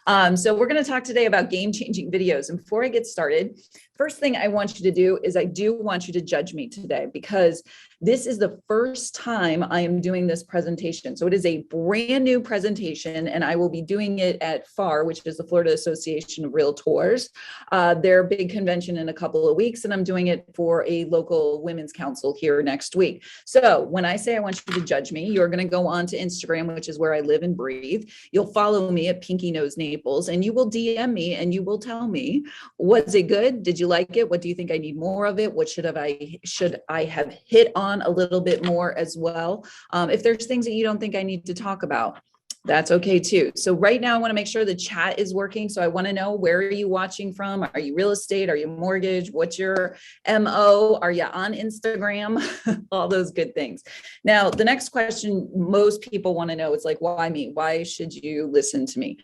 So we're going to talk today about game-changing videos. And before I get started, first thing I want you to do is I do want you to judge me today, because this is the first time I am doing this presentation. So it is a brand new presentation, and I will be doing it at FAR, which is the Florida Association of Realtors. Their big convention in a couple of weeks, and I'm doing it for a local women's council here next week. So when I say I want you to judge me, you're going to go on to Instagram, which is where I live and breathe. You'll follow me at Pinky Nose Naples, and you will DM me and you will tell me, was it good? Did you like it? What do you think I need more of it? What should I have hit on a little bit more as well? If there's things that you don't think I need to talk about, that's okay too. So right now I want to make sure the chat is working. So I want to know, where are you watching from? Are you real estate? Are you mortgage? What's your MO? Are you on Instagram? All those good things. Now, the next question most people want to know is like, why me? Why should you listen to me?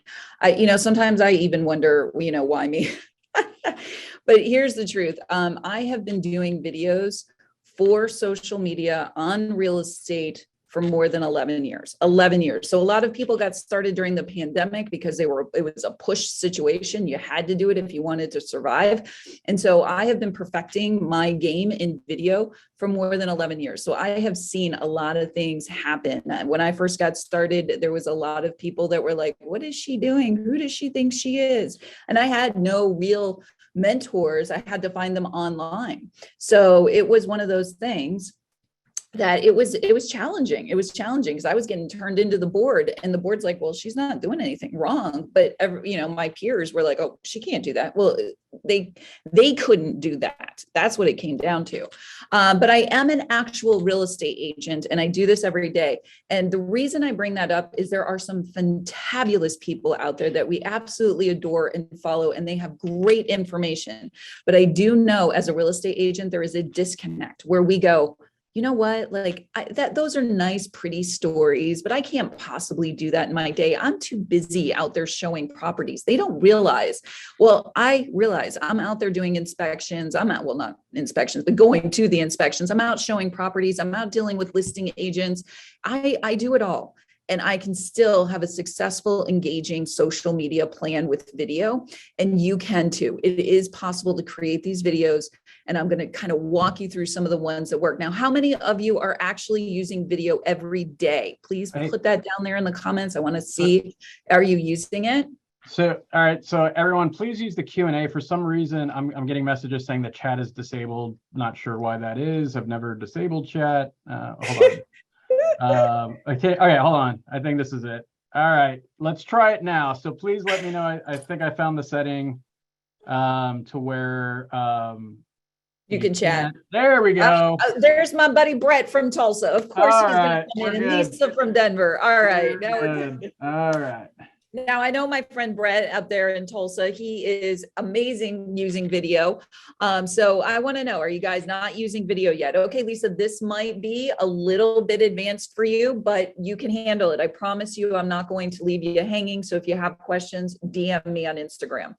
Sometimes I even wonder, why me? But here's the truth. I have been doing videos for social media on real estate for more than 11 years. So a lot of people got started during the pandemic because it was a push situation. You had to do it if you wanted to survive. And so I have been perfecting my game in video for more than 11 years. So I have seen a lot of things happen. When I first got started, there was a lot of people that were like, what is she doing? Who does she think she is? And I had no real mentors. I had to find them online. So it was one of those things that it was challenging. It was challenging because I was getting turned into the board, and the board's like, well, she's not doing anything wrong. But my peers were like, oh, she can't do that. Well, they couldn't do that. That's what it came down to. But I am an actual real estate agent, and I do this every day. And the reason I bring that up is there are some fantabulous people out there that we absolutely adore and follow, and they have great information. But I do know, as a real estate agent, there is a disconnect where we go, you know what, those are nice, pretty stories, but I can't possibly do that in my day. I'm too busy out there showing properties. They don't realize. Well, I realize I'm out there doing inspections. Not inspections, but going to the inspections. I'm out showing properties. I'm out dealing with listing agents. I do it all. And I can still have a successful, engaging social media plan with video. And you can too. It is possible to create these videos. And I'm going to kind of walk you through some of the ones that work. Now, how many of you are actually using video every day? Please put that down there in the comments. I want to see, are you using it? So, all right. So everyone, please use the Q&A. For some reason, I'm getting messages saying the chat is disabled. Not sure why that is. I've never disabled chat. Hold on. Okay, hold on. I think this is it. All right, let's try it now. So please let me know. I think I found the setting to where you can chat. There we go. There's my buddy Brett from Tulsa. Of course, he's going to come in. And Lisa from Denver. All right. All right. Now, I know my friend Brett up there in Tulsa, he is amazing using video. So I want to know, are you guys not using video yet? Okay, Lisa, this might be a little bit advanced for you, but you can handle it. I promise you, I'm not going to leave you hanging. So if you have questions, DM me on Instagram.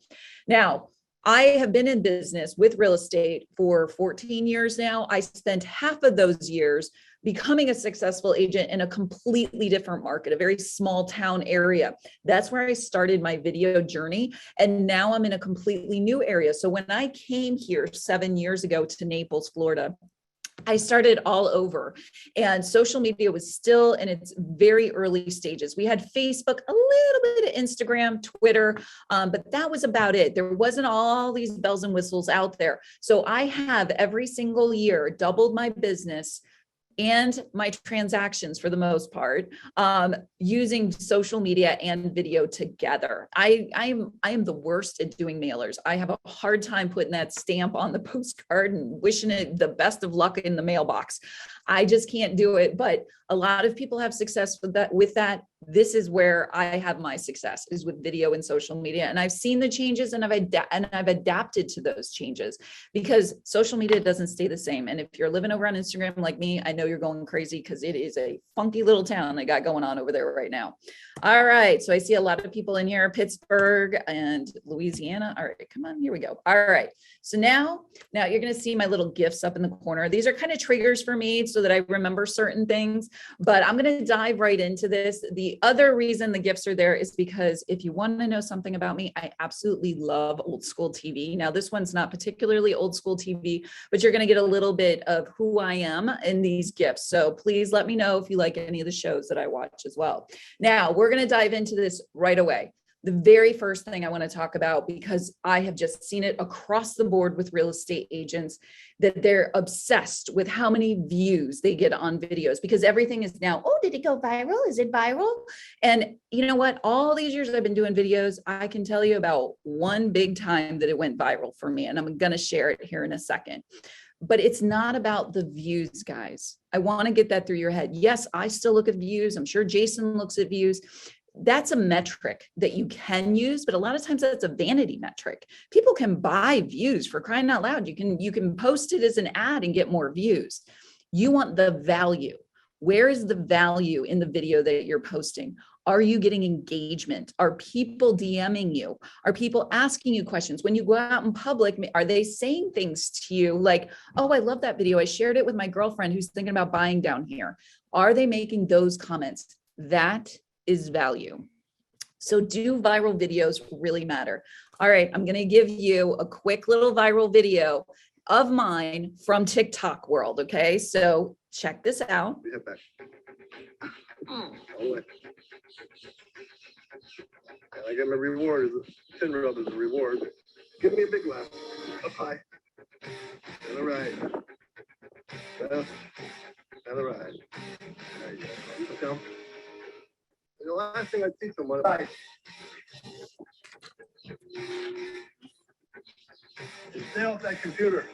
Now, I have been in business with real estate for 14 years now. I spent half of those years becoming a successful agent in a completely different market, a very small town area. That's where I started my video journey. And now I'm in a completely new area. So when I came here 7 years ago to Naples, Florida, I started all over, and social media was still in its very early stages. We had Facebook, a little bit of Instagram, Twitter, but that was about it. There wasn't all these bells and whistles out there. So I have every single year doubled my business and my transactions for the most part, using social media and video together. I am the worst at doing mailers. I have a hard time putting that stamp on the postcard and wishing it the best of luck in the mailbox. I just can't do it. But a lot of people have success with that. This is where I have my success, is with video and social media. And I've seen the changes, and I've adapted to those changes, because social media doesn't stay the same. And if you're living over on Instagram like me, I know you're going crazy, because it is a funky little town they got going on over there right now. All right. So I see a lot of people in here, Pittsburgh and Louisiana. All right, come on, here we go. All right. So now you're going to see my little gifts up in the corner. These are kind of triggers for me. so that I remember certain things, but I'm going to dive right into this. The other reason the gifts are there is because if you want to know something about me, I absolutely love old school TV. Now, this one's not particularly old school TV, but you're going to get a little bit of who I am in these gifts. So please let me know if you like any of the shows that I watch as well. Now, we're going to dive into this right away. The very first thing I want to talk about, because I have just seen it across the board with real estate agents, that they're obsessed with how many views they get on videos, because everything is now, oh, did it go viral? Is it viral? And you know what? All these years I've been doing videos, I can tell you about one big time that it went viral for me. And I'm going to share it here in a second. But it's not about the views, guys. I want to get that through your head. Yes, I still look at views. I'm sure Jason looks at views. That's a metric that you can use, but a lot of times that's a vanity metric. People can buy views, for crying out loud. You can post it as an ad and get more views. You want the value. Where is the value in the video that you're posting? Are you getting engagement? Are people DMing you? Are people asking you questions? When you go out in public, are they saying things to you like, oh, I love that video. I shared it with my girlfriend who's thinking about buying down here. Are they making those comments? That is value. So do viral videos really matter? All right, I'm going to give you a quick little viral video of mine from TikTok world. Okay, so check this out. I get my reward. Tin rub is a reward. Give me a big laugh. Up high. And a right. Left. And a right. There you go. Okay. The last thing I teach someone. Right. Stay off that computer.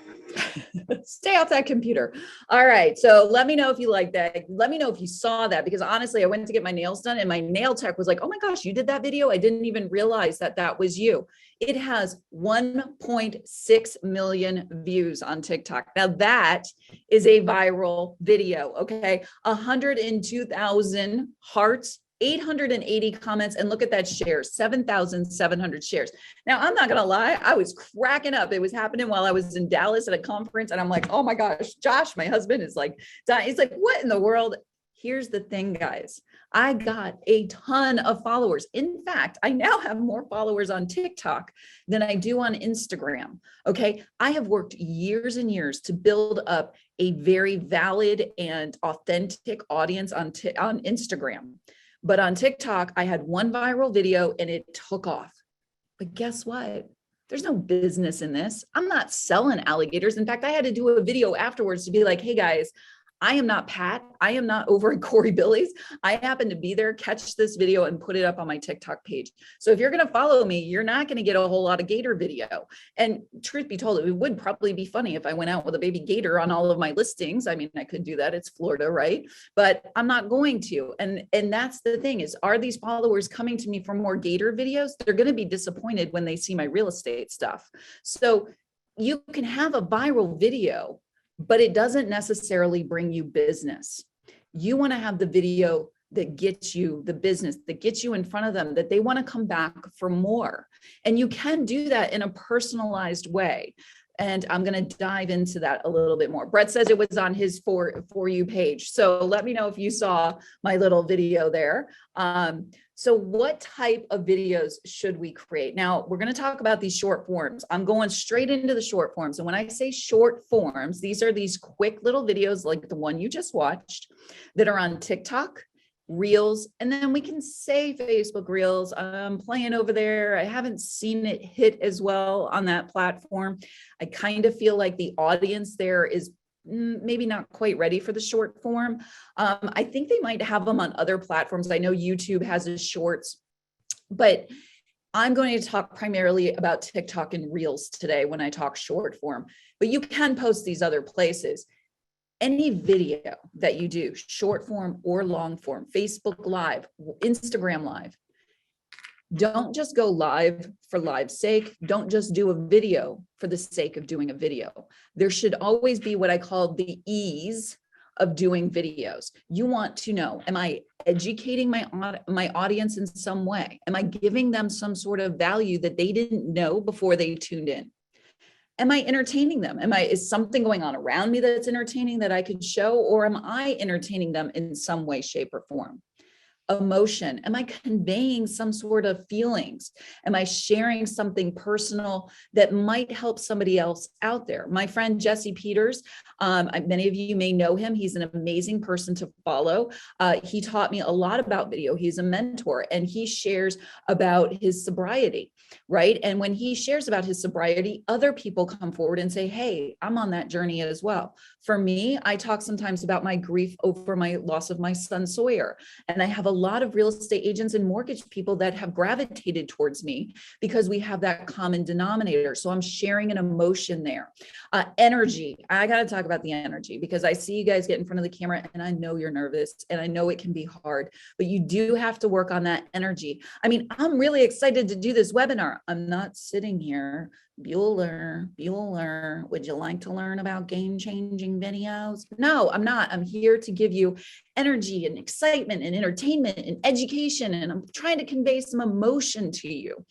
Stay off that computer. All right. So let me know if you like that. Let me know if you saw that, because honestly, I went to get my nails done and my nail tech was like, oh my gosh, you did that video. I didn't even realize that that was you. It has 1.6 million views on TikTok. Now that is a viral video. Okay. 102,000 hearts, 880 comments, and look at that shares, 7,700 shares. Now, I'm not going to lie, I was cracking up. It was happening while I was in Dallas at a conference, and I'm like, oh my gosh, Josh, my husband, is like, dying. He's like, what in the world? Here's the thing, guys. I got a ton of followers. In fact, I now have more followers on TikTok than I do on Instagram. Okay. I have worked years and years to build up a very valid and authentic audience on Instagram. But on TikTok, I had one viral video and it took off. But guess what? There's no business in this. I'm not selling alligators. In fact, I had to do a video afterwards to be like, hey guys, I am not Pat. I am not over at Corey Billy's. I happen to be there, catch this video and put it up on my TikTok page. So if you're going to follow me, you're not going to get a whole lot of gator video. And truth be told, it would probably be funny if I went out with a baby gator on all of my listings. I mean, I could do that. It's Florida, right? But I'm not going to. And that's the thing is, are these followers coming to me for more gator videos? They're going to be disappointed when they see my real estate stuff. So you can have a viral video, but it doesn't necessarily bring you business. You want to have the video that gets you the business, that gets you in front of them, that they want to come back for more. And you can do that in a personalized way. And I'm going to dive into that a little bit more. Brett says it was on his for you page. So let me know if you saw my little video there. So what type of videos should we create? Now, we're going to talk about these short forms. I'm going straight into the short forms. And when I say short forms, these are these quick little videos like the one you just watched that are on TikTok, Reels, and then we can say Facebook Reels. I'm playing over there. I haven't seen it hit as well on that platform. I kind of feel like the audience there is maybe not quite ready for the short form. I think they might have them on other platforms. I know YouTube has a shorts, but I'm going to talk primarily about TikTok and Reels today when I talk short form, but you can post these other places. Any video that you do, short form or long form, Facebook Live, Instagram Live, don't just go live for live's sake. Don't just do a video for the sake of doing a video. There should always be what I call the ease of doing videos. You want to know, am I educating my audience in some way? Am I giving them some sort of value that they didn't know before they tuned in? Am I entertaining them? Is something going on around me that's entertaining that I could show, or am I entertaining them in some way, shape, or form? Emotion. Am I conveying some sort of feelings? Am I sharing something personal that might help somebody else out there? My friend Jesse Peters, many of you may know him. He's an amazing person to follow. He taught me a lot about video. He's a mentor, and he shares about his sobriety, right? And when he shares about his sobriety, other people come forward and say, hey, I'm on that journey as well. For me, I talk sometimes about my grief over my loss of my son Sawyer, and I have a lot of real estate agents and mortgage people that have gravitated towards me because we have that common denominator. So I'm sharing an emotion there. Energy. I got to talk about the energy because I see you guys get in front of the camera and I know you're nervous and I know it can be hard, but you do have to work on that energy. I mean, I'm really excited to do this webinar. I'm not sitting here. Bueller, would you like to learn about game-changing videos? No, I'm not. I'm here to give you energy and excitement and entertainment and education, and I'm trying to convey some emotion to you,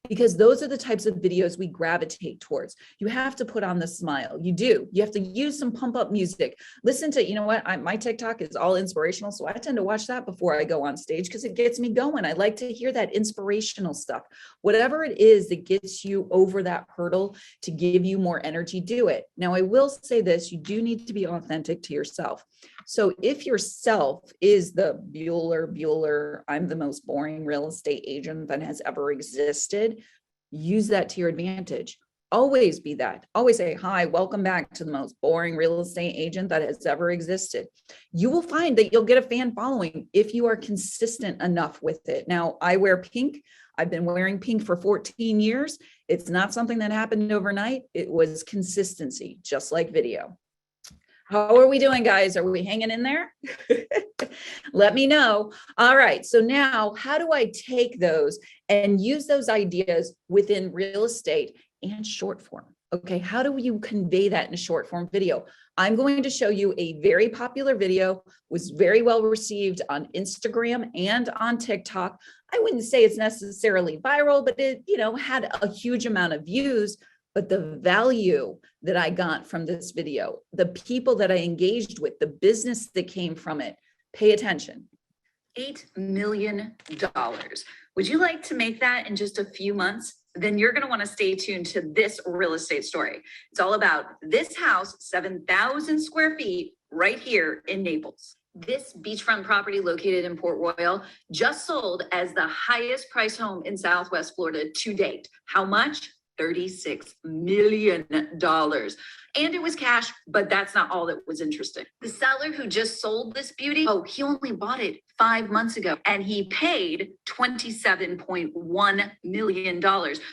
because those are the types of videos we gravitate towards. You have to put on the smile. You do. You have to use some pump up music. Listen to, you know what? My TikTok is all inspirational. So I tend to watch that before I go on stage because it gets me going. I like to hear that inspirational stuff. Whatever it is that gets you over that hurdle to give you more energy, do it. Now, I will say this, you do need to be authentic to yourself. So if yourself is the Bueller, I'm the most boring real estate agent that has ever existed, use that to your advantage. Always be that. Always say, hi, welcome back to the most boring real estate agent that has ever existed. You will find that you'll get a fan following if you are consistent enough with it. Now, I wear pink. I've been wearing pink for 14 years. It's not something that happened overnight. It was consistency, just like video. How are we doing, guys? Are we hanging in there? Let me know. All right. So now, how do I take those and use those ideas within real estate and short form? Okay. How do you convey that in a short form video? I'm going to show you a very popular video, was very well received on Instagram and on TikTok. I wouldn't say it's necessarily viral, but it, had a huge amount of views. But the value that I got from this video, the people that I engaged with, the business that came from it, pay attention. $8 million. Would you like to make that in just a few months? Then you're going to want to stay tuned to this real estate story. It's all about this house, 7,000 square feet right here in Naples. This beachfront property located in Port Royal just sold as the highest priced home in Southwest Florida to date. How much? $36 million. And it was cash, but that's not all that was interesting. The seller who just sold this beauty, he only bought it 5 months ago and he paid $27.1 million.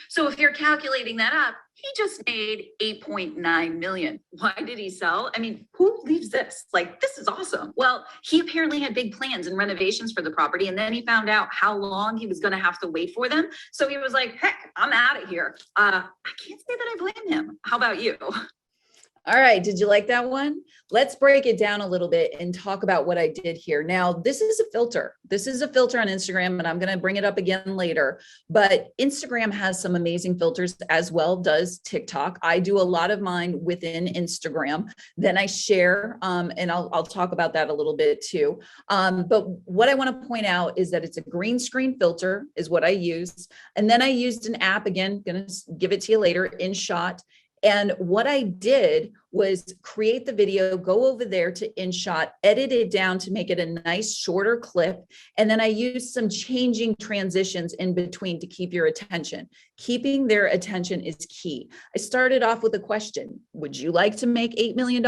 So if you're calculating that up, he just made $8.9 million. Why did he sell? I mean, who leaves this? Like, this is awesome. Well, he apparently had big plans and renovations for the property. And then he found out how long he was going to have to wait for them. So he was like, heck, I'm out of here. I can't say that I blame him. How about you? All right. Did you like that one? Let's break it down a little bit and talk about what I did here. Now, this is a filter. This is a filter on Instagram, and I'm going to bring it up again later. But Instagram has some amazing filters, as well does TikTok. I do a lot of mine within Instagram. Then I share, and I'll talk about that a little bit too. But what I want to point out is that it's a green screen filter is what I use. And then I used an app, again, going to give it to you later, InShot. And what I did was create the video, go over there to InShot, edit it down to make it a nice shorter clip. And then I used some changing transitions in between to keep your attention. Keeping their attention is key. I started off with a question. Would you like to make $8 million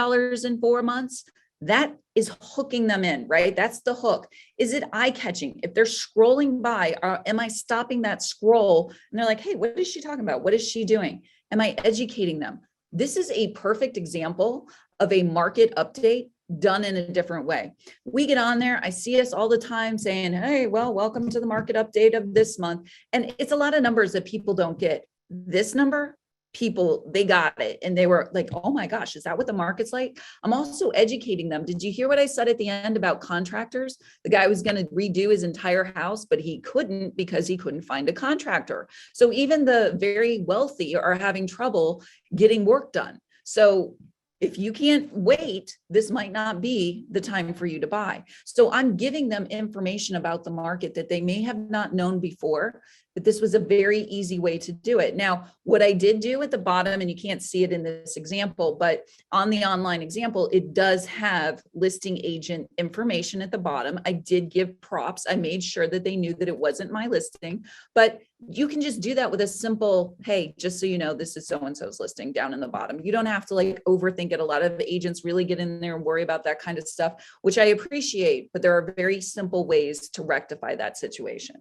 in 4 months? That is hooking them in, right? That's the hook. Is it eye-catching? If they're scrolling by, am I stopping that scroll? And they're like, hey, what is she talking about? What is she doing? Am I educating them? This is a perfect example of a market update done in a different way. We get on there. I see us all the time saying, hey, well, welcome to the market update of this month. And it's a lot of numbers that people don't get. This number people, they got it. And they were like, oh my gosh, is that what the market's like? I'm also educating them. Did you hear what I said at the end about contractors? The guy was going to redo his entire house, but he couldn't because he couldn't find a contractor. So even the very wealthy are having trouble getting work done. So if you can't wait, this might not be the time for you to buy. So I'm giving them information about the market that they may have not known before, but this was a very easy way to do it. Now, what I did do at the bottom, and you can't see it in this example, but on the online example, it does have listing agent information at the bottom. I did give props. I made sure that they knew that it wasn't my listing, but you can just do that with a simple, hey, just so you know, this is so-and-so's listing down in the bottom. You don't have to like overthink it. A lot of agents really get in there and worry about that kind of stuff, which I appreciate, but there are very simple ways to rectify that situation.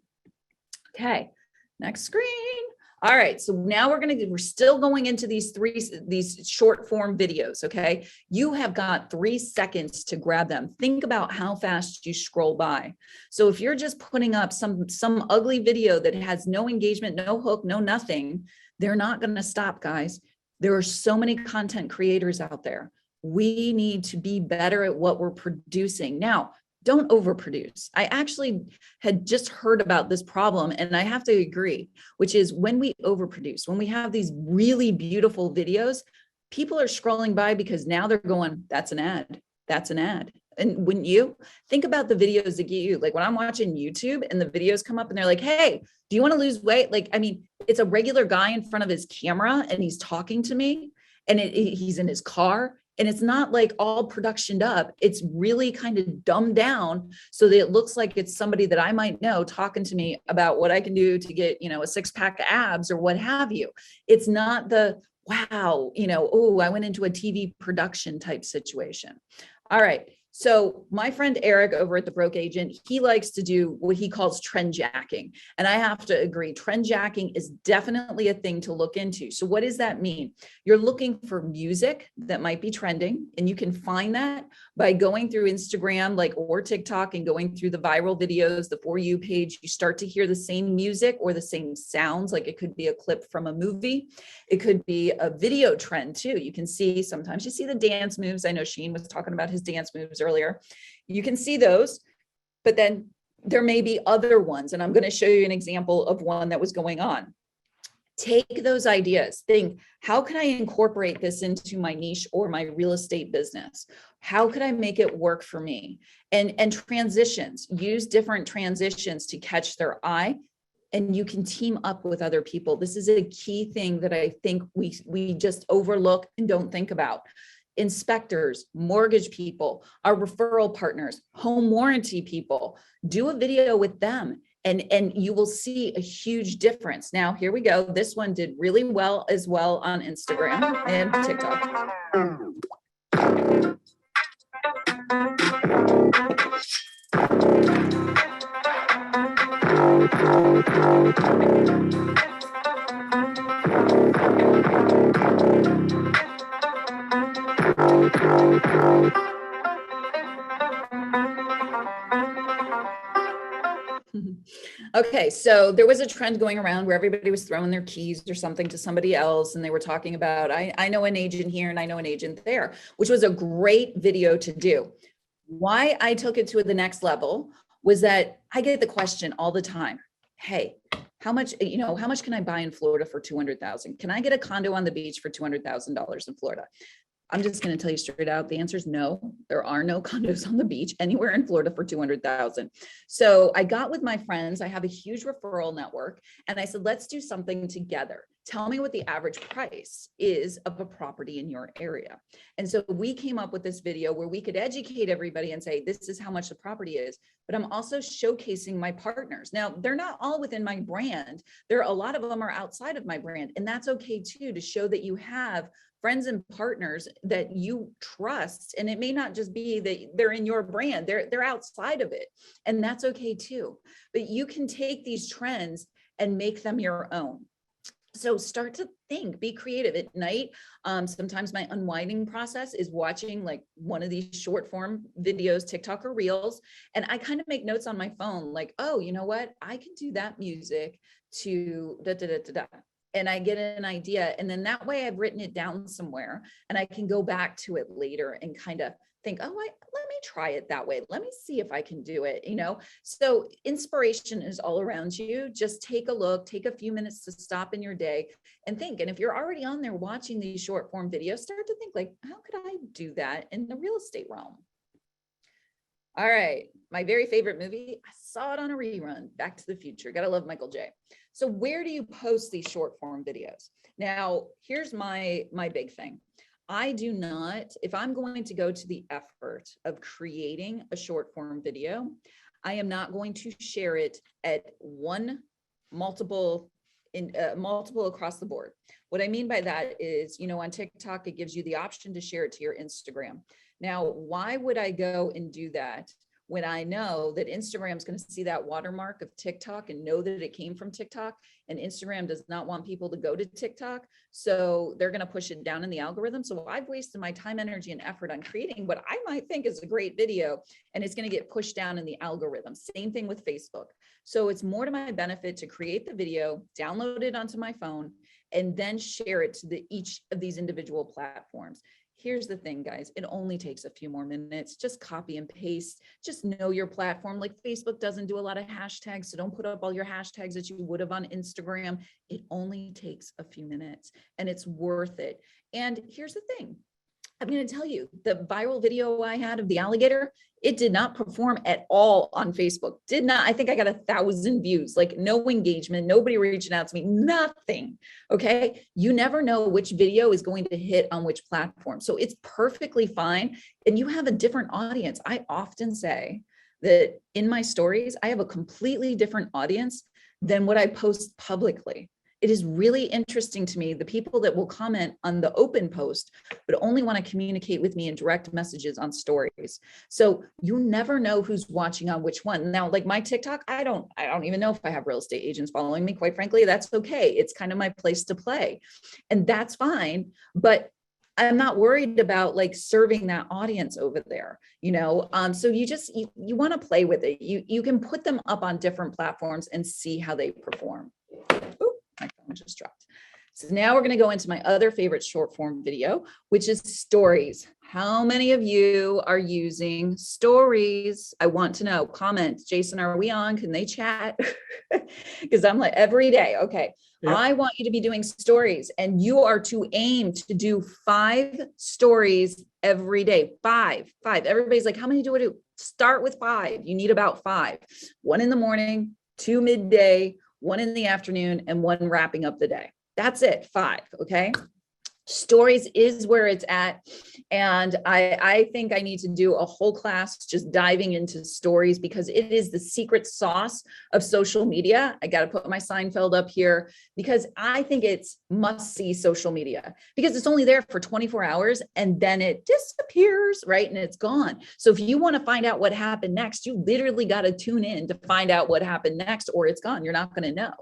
Okay, next screen. All right, so now we're still going into these short form videos, okay? You have got 3 seconds to grab them. Think about how fast you scroll by. So if you're just putting up some ugly video that has no engagement, no hook, no nothing, they're not gonna stop, guys. There are so many content creators out there. We need to be better at what we're producing. Now, don't overproduce. I actually had just heard about this problem, and I have to agree, which is when we overproduce, when we have these really beautiful videos, people are scrolling by because now they're going, that's an ad, that's an ad. And wouldn't you think about the videos that get you, like when I'm watching YouTube and the videos come up and they're like, hey, do you want to lose weight? Like, I mean, it's a regular guy in front of his camera and he's talking to me, and he's in his car. And it's not like all productioned up. It's really kind of dumbed down so that it looks like it's somebody that I might know talking to me about what I can do to get, you know, a 6-pack of abs or what have you. It's not the, wow, you know, oh, I went into a TV production type situation. All right. So my friend Eric over at The Broke Agent, he likes to do what he calls trend jacking. And I have to agree, trend jacking is definitely a thing to look into. So what does that mean? You're looking for music that might be trending, and you can find that by going through Instagram, like, or TikTok, and going through the viral videos, the For You page. You start to hear the same music or the same sounds, like it could be a clip from a movie. It could be a video trend too. You can see, sometimes you see the dance moves. I know Sheen was talking about his dance moves earlier. You can see those, but then there may be other ones. And I'm going to show you an example of one that was going on. Take those ideas, think, how can I incorporate this into my niche or my real estate business? How could I make it work for me? And transitions, use different transitions to catch their eye. And you can team up with other people. This is a key thing that I think we just overlook and don't think about. Inspectors, mortgage people, our referral partners, home warranty people, do a video with them and you will see a huge difference. Now, here we go. This one did really well as well on Instagram and TikTok. Okay, so there was a trend going around where everybody was throwing their keys or something to somebody else, and they were talking about, I know an agent here and I know an agent there, which was a great video to do. Why I took it to the next level was that I get the question all the time, hey, how much can I buy in Florida for 200,000? Can I get a condo on the beach for $200,000 in Florida? I'm just going to tell you straight out, the answer is no. There are no condos on the beach anywhere in Florida for 200,000. So I got with my friends. I have a huge referral network, and I said, let's do something together. Tell me what the average price is of a property in your area. And so we came up with this video where we could educate everybody and say, this is how much the property is, but I'm also showcasing my partners. Now, they're not all within my brand. A lot of them are outside of my brand, and that's okay too, to show that you have friends and partners that you trust. And it may not just be that they're in your brand, they're outside of it. And that's okay too. But you can take these trends and make them your own. So start to think, be creative at night. Sometimes my unwinding process is watching like one of these short form videos, TikTok or Reels. And I kind of make notes on my phone like, oh, you know what? I can do that music to da, da, da, da, da. and I get an idea. And then that way I've written it down somewhere and I can go back to it later and kind of think, oh, let me try it that way. Let me see if I can do it, you know? So inspiration is all around you. Just take a look, take a few minutes to stop in your day and think. And if you're already on there watching these short form videos, start to think like, how could I do that in the real estate realm? All right, my very favorite movie, I saw it on a rerun, Back to the Future. Gotta love Michael J. So where do you post these short form videos? Now, here's my big thing. I do not, if I'm going to go to the effort of creating a short form video, I am not going to share it at multiple across the board. What I mean by that is, you know, on TikTok, it gives you the option to share it to your Instagram. Now, why would I go and do that when I know that Instagram is going to see that watermark of TikTok and know that it came from TikTok, and Instagram does not want people to go to TikTok. So they're going to push it down in the algorithm. So I've wasted my time, energy, and effort on creating what I might think is a great video, and it's going to get pushed down in the algorithm. Same thing with Facebook. So it's more to my benefit to create the video, download it onto my phone, and then share it to each of these individual platforms. Here's the thing, guys, it only takes a few more minutes. Just copy and paste, just know your platform. Like Facebook doesn't do a lot of hashtags, so don't put up all your hashtags that you would have on Instagram. It only takes a few minutes and it's worth it. And here's the thing, I'm going to tell you, the viral video I had of the alligator, it did not perform at all on Facebook. Did not. I think I got 1,000 views, like no engagement, nobody reaching out to me, nothing. Okay. You never know which video is going to hit on which platform. So it's perfectly fine. And you have a different audience. I often say that in my stories, I have a completely different audience than what I post publicly. It is really interesting to me, the people that will comment on the open post, but only want to communicate with me in direct messages on stories. So you never know who's watching on which one. Now, like my TikTok, I don't even know if I have real estate agents following me, quite frankly. That's okay. It's kind of my place to play, and that's fine. But I'm not worried about like serving that audience over there, you know? So you want to play with it. You can put them up on different platforms and see how they perform. Ooh, my phone just dropped. So now we're going to go into my other favorite short form video, which is stories. How many of you are using stories? I want to know. Comment. Jason, are we on? Can they chat? Because I'm like every day. Okay. Yep. I want you to be doing stories, and you are to aim to do 5 stories every day. 5. Everybody's like, how many do I do? Start with 5. You need about 5. 1 in the morning, 2 midday, 1 in the afternoon, and 1 wrapping up the day. That's it. 5. Okay. Stories is where it's at. And I think I need to do a whole class just diving into stories, because it is the secret sauce of social media. I got to put my Seinfeld up here, because I think it's must see social media, because it's only there for 24 hours and then it disappears, right? And it's gone. So if you want to find out what happened next, you literally got to tune in to find out what happened next, or it's gone. You're not going to know.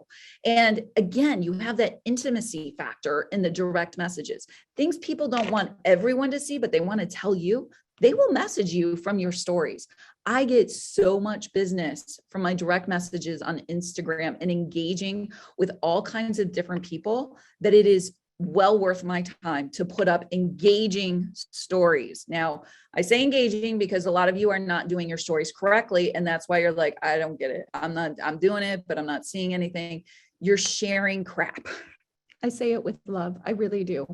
And again, you have that intimacy factor in the direct messages. Things people don't want everyone to see, but they want to tell you. They will message you from your stories. I get so much business from my direct messages on Instagram and engaging with all kinds of different people that it is well worth my time to put up engaging stories. Now, I say engaging because a lot of you are not doing your stories correctly. And that's why you're like, I don't get it. I'm doing it, but I'm not seeing anything. You're sharing crap. I say it with love. I really do.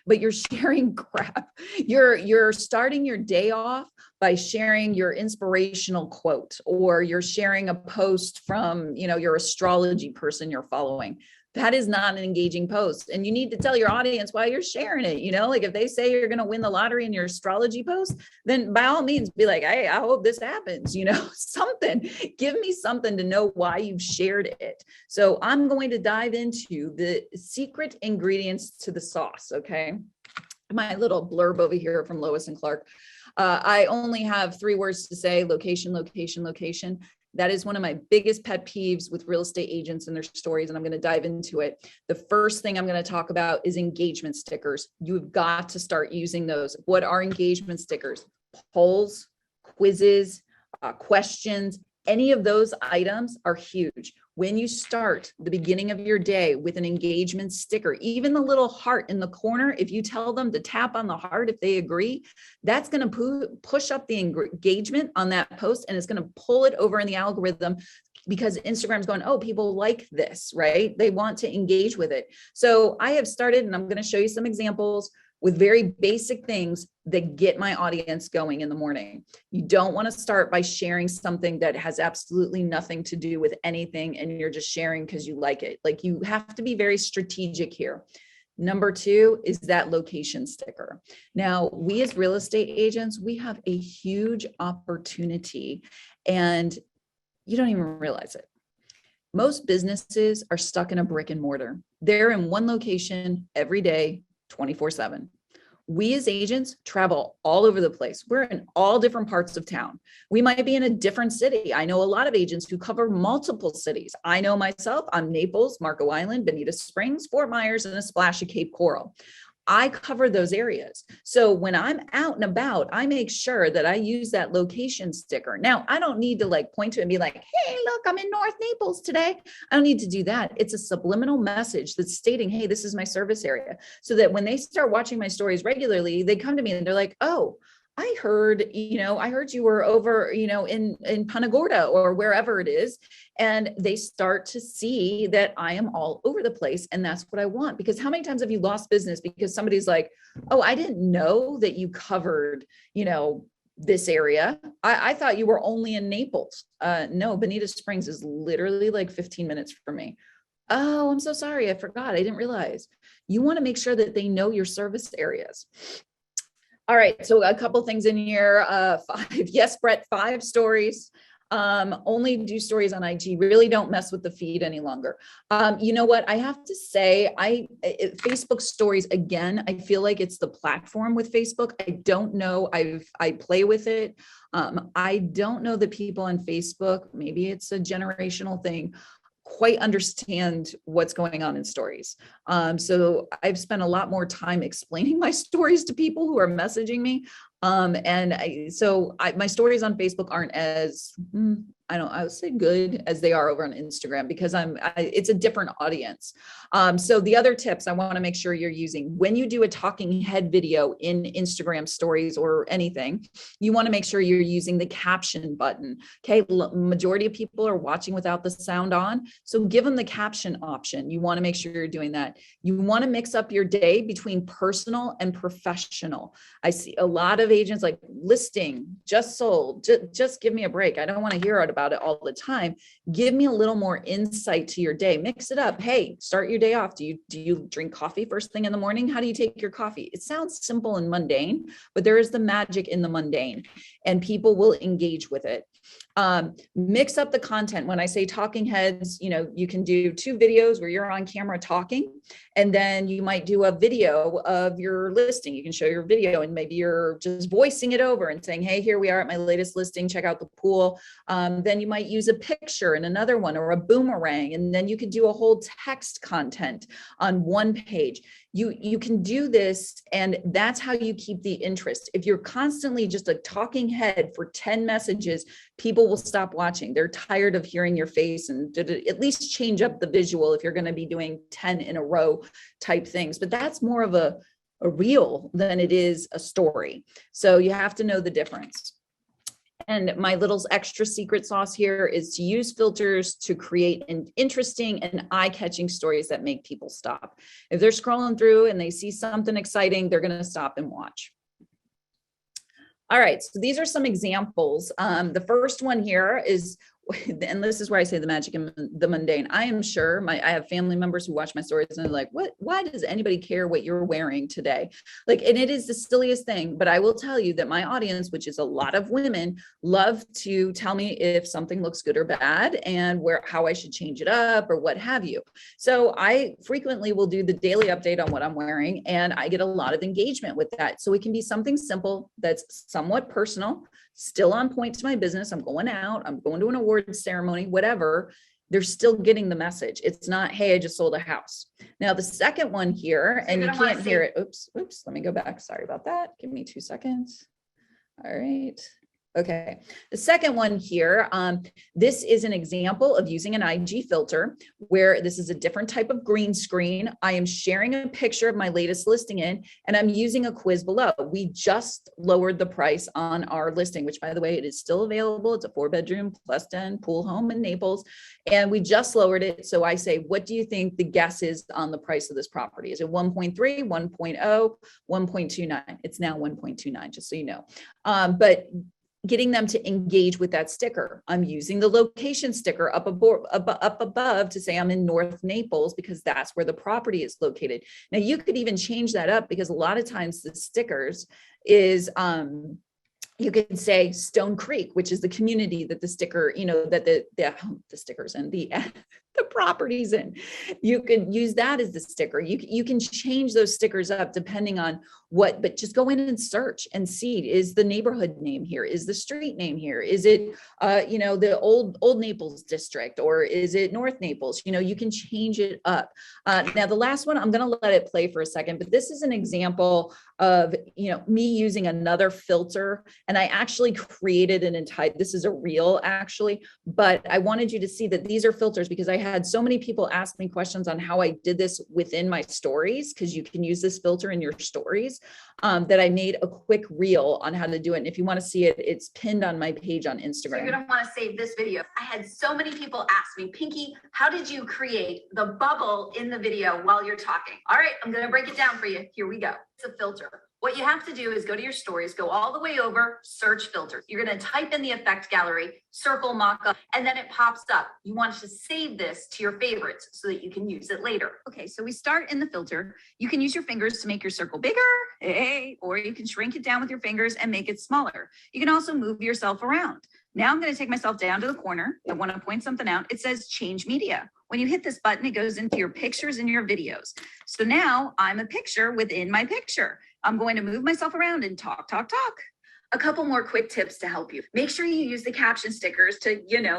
But you're sharing crap. You're starting your day off by sharing your inspirational quote, or you're sharing a post from, your astrology person you're following. That is not an engaging post. And you need to tell your audience why you're sharing it. Like if they say you're going to win the lottery in your astrology post, then by all means be like, hey, I hope this happens, something. Give me something to know why you've shared it. So I'm going to dive into the secret ingredients to the sauce. Okay. My little blurb over here from Lois and Clark. I only have 3 words to say: location, location, location. That is one of my biggest pet peeves with real estate agents and their stories, and I'm going to dive into it. The first thing I'm going to talk about is engagement stickers. You've got to start using those. What are engagement stickers? Polls, quizzes, questions, any of those items are huge. When you start the beginning of your day with an engagement sticker, even the little heart in the corner, if you tell them to tap on the heart, if they agree, that's going to push up the engagement on that post, and it's going to pull it over in the algorithm, because Instagram's going, oh, people like this, right? They want to engage with it. So I have started, and I'm going to show you some examples with very basic things that get my audience going in the morning. You don't want to start by sharing something that has absolutely nothing to do with anything, and you're just sharing because you like it. Like, you have to be very strategic here. Number two is that location sticker. Now, we as real estate agents, we have a huge opportunity, and you don't even realize it. Most businesses are stuck in a brick and mortar. They're in one location every day, 24/7. We as agents travel all over the place. We're in all different parts of town. We might be in a different city. I know a lot of agents who cover multiple cities. I know myself, I'm Naples, Marco Island, Bonita Springs, Fort Myers, and a splash of Cape Coral. I cover those areas. So when I'm out and about, I make sure that I use that location sticker. Now, I don't need to like point to it and be like, hey, look, I'm in North Naples today. I don't need to do that. It's a subliminal message that's stating, hey, this is my service area. So that when they start watching my stories regularly, they come to me and they're like, oh, I heard you were over, in Punta Gorda or wherever it is. And they start to see that I am all over the place. And that's what I want. Because how many times have you lost business because somebody's like, oh, I didn't know that you covered, this area. I thought you were only in Naples. No, Bonita Springs is literally like 15 minutes from me. Oh, I'm so sorry. I forgot. I didn't realize. You want to make sure that they know your service areas. All right, so a couple things in here. 5, yes, Brett, 5 stories. Only do stories on IG. Really don't mess with the feed any longer. You know what? I have to say, Facebook stories, again, I feel like it's the platform with Facebook. I don't know. I play with it. I don't know that people on Facebook, maybe it's a generational thing, quite understand what's going on in stories. So I've spent a lot more time explaining my stories to people who are messaging me. My stories on Facebook aren't as, I would say good as they are over on Instagram, because it's a different audience. So the other tips I want to make sure you're using when you do a talking head video in Instagram stories or anything, you want to make sure you're using the caption button. Okay. Majority of people are watching without the sound on. So give them the caption option. You want to make sure you're doing that. You want to mix up your day between personal and professional. I see a lot of agents like listing, just sold, just give me a break. I don't want to hear about it all the time. Give me a little more insight to your day. Mix it up. Hey, start your day off. Do you drink coffee first thing in the morning? How do you take your coffee? It sounds simple and mundane, but there is the magic in the mundane, and people will engage with it. Mix up the content. When I say talking heads, you can do 2 videos where you're on camera talking, and then you might do a video of your listing. You can show your video, and maybe you're just voicing it over and saying, hey, here we are at my latest listing. Check out the pool. Then you might use a picture in another one, or a boomerang. And then you could do a whole text content on one page. You can do this, and that's how you keep the interest. If you're constantly just a talking head for 10 messages, people will stop watching. They're tired of hearing your face, and at least change up the visual if you're going to be doing 10 in a row type things. But that's more of a reel than it is a story. So you have to know the difference. And my little extra secret sauce here is to use filters to create an interesting and eye-catching stories that make people stop. If they're scrolling through and they see something exciting, they're going to stop and watch. All right, so these are some examples. The first one here is, and this is where I say the magic and the mundane. I am sure I have family members who watch my stories and they're like, why does anybody care what you're wearing today? And it is the silliest thing, but I will tell you that my audience, which is a lot of women, love to tell me if something looks good or bad, and how I should change it up or what have you. So I frequently will do the daily update on what I'm wearing, and I get a lot of engagement with that. So it can be something simple that's somewhat personal, still on point to my business. I'm going out, I'm going to an awards ceremony, whatever. They're still getting the message. It's not, hey, I just sold a house. Now, the second one here, and you can't hear it. Oops, let me go back. Sorry about that. Give me 2 seconds. All right. Okay. The second one here, this is an example of using an IG filter where this is a different type of green screen. I am sharing a picture of my latest listing in, and I'm using a quiz below. We just lowered the price on our listing, which by the way, it is still available. It's a 4-bedroom plus 10 pool home in Naples. And we just lowered it. So I say, what do you think the guess is on the price of this property? Is it 1.3, 1.0, 1.29? It's now 1.29, just so you know. But getting them to engage with that sticker. I'm using the location sticker up above to say I'm in North Naples because that's where the property is located. Now you could even change that up because a lot of times the stickers is, you can say Stone Creek, which is the community that the sticker, that the stickers and the properties in. You could use that as the sticker. You can change those stickers up depending on what, but just go in and search and see, is the neighborhood name here? Is the street name here? Is it, the old Naples district, or is it North Naples? You can change it up. Now the last one, I'm going to let it play for a second, but this is an example of, me using another filter. And I actually created an entire, this is a reel actually, but I wanted you to see that these are filters because I had so many people ask me questions on how I did this within my stories, because you can use this filter in your stories, that I made a quick reel on how to do it. And if you want to see it, it's pinned on my page on Instagram. So you're going to want to save this video. I had so many people ask me, Pinky, how did you create the bubble in the video while you're talking? All right, I'm going to break it down for you. Here we go. It's a filter. What you have to do is go to your stories, go all the way over, search filters. You're going to type in the effect gallery, circle mock-up, and then it pops up. You want to save this to your favorites so that you can use it later. Okay, so we start in the filter. You can use your fingers to make your circle bigger, or you can shrink it down with your fingers and make it smaller. You can also move yourself around. Now I'm going to take myself down to the corner. I want to point something out. It says change media. When you hit this button, it goes into your pictures and your videos. So now I'm a picture within my picture. I'm going to move myself around and talk. A couple more quick tips to help you. Make sure you use the caption stickers to,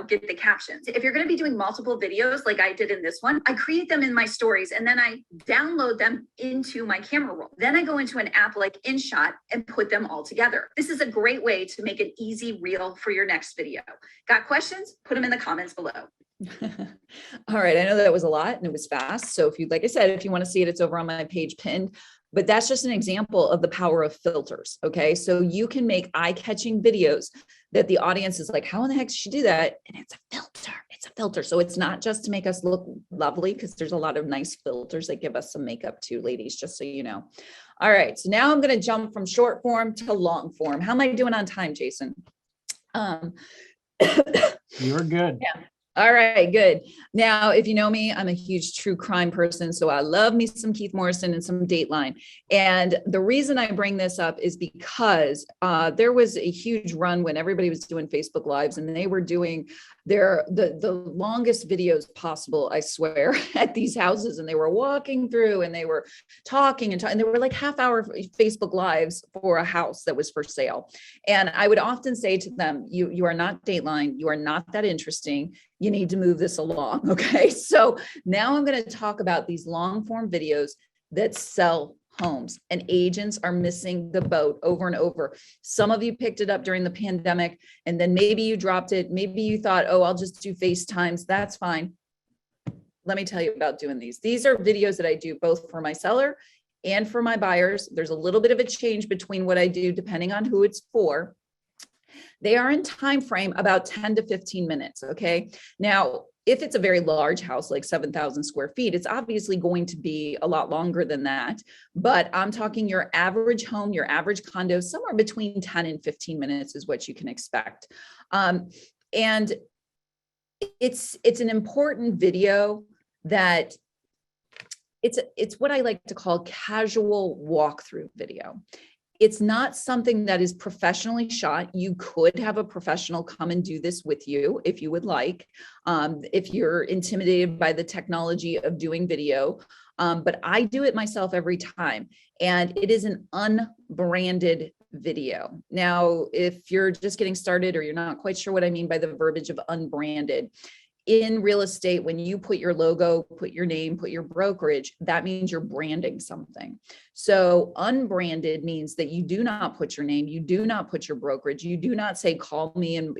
get the captions. If you're going to be doing multiple videos like I did in this one, I create them in my stories and then I download them into my camera roll. Then I go into an app like InShot and put them all together. This is a great way to make an easy reel for your next video. Got questions? Put them in the comments below. All right. I know that was a lot and it was fast. So if you, like I said, if you want to see it, it's over on my page pinned. But that's just an example of the power of filters. Okay. So you can make eye-catching videos that the audience is like, how in the heck did she do that? And it's a filter. It's a filter. So it's not just to make us look lovely, because there's a lot of nice filters that give us some makeup too, ladies, just so you know. All right. So now I'm going to jump from short form to long form. How am I doing on time, Jason? You're good. Yeah. All right, good. Now, if you know me, I'm a huge true crime person. So I love me some Keith Morrison and some Dateline. And the reason I bring this up is because there was a huge run when everybody was doing Facebook Lives and they were doing the longest videos possible, I swear, at these houses. And they were walking through and they were talking and they were like half-hour Facebook Lives for a house that was for sale. And I would often say to them, you are not Dateline. You are not that interesting. You need to move this along. Okay. So now I'm going to talk about these long form videos that sell homes, and agents are missing the boat over and over. Some of you picked it up during the pandemic and then maybe you dropped it. Maybe you thought, oh, I'll just do FaceTimes. That's fine. Let me tell you about doing these. These are videos that I do both for my seller and for my buyers. There's a little bit of a change between what I do depending on who it's for. They are in time frame about 10 to 15 minutes. Okay. Now, if it's a very large house, like 7,000 square feet, it's obviously going to be a lot longer than that. But I'm talking your average home, your average condo, somewhere between 10 and 15 minutes is what you can expect. And it's an important video that it's what I like to call casual walkthrough video. It's not something that is professionally shot. You could have a professional come and do this with you if you would like, if you're intimidated by the technology of doing video. But I do it myself every time. And it is an unbranded video. Now, if you're just getting started or you're not quite sure what I mean by the verbiage of unbranded, in real estate, when you put your logo, put your name, put your brokerage, that means you're branding something. So unbranded means that you do not put your name, you do not put your brokerage, you do not say, call me and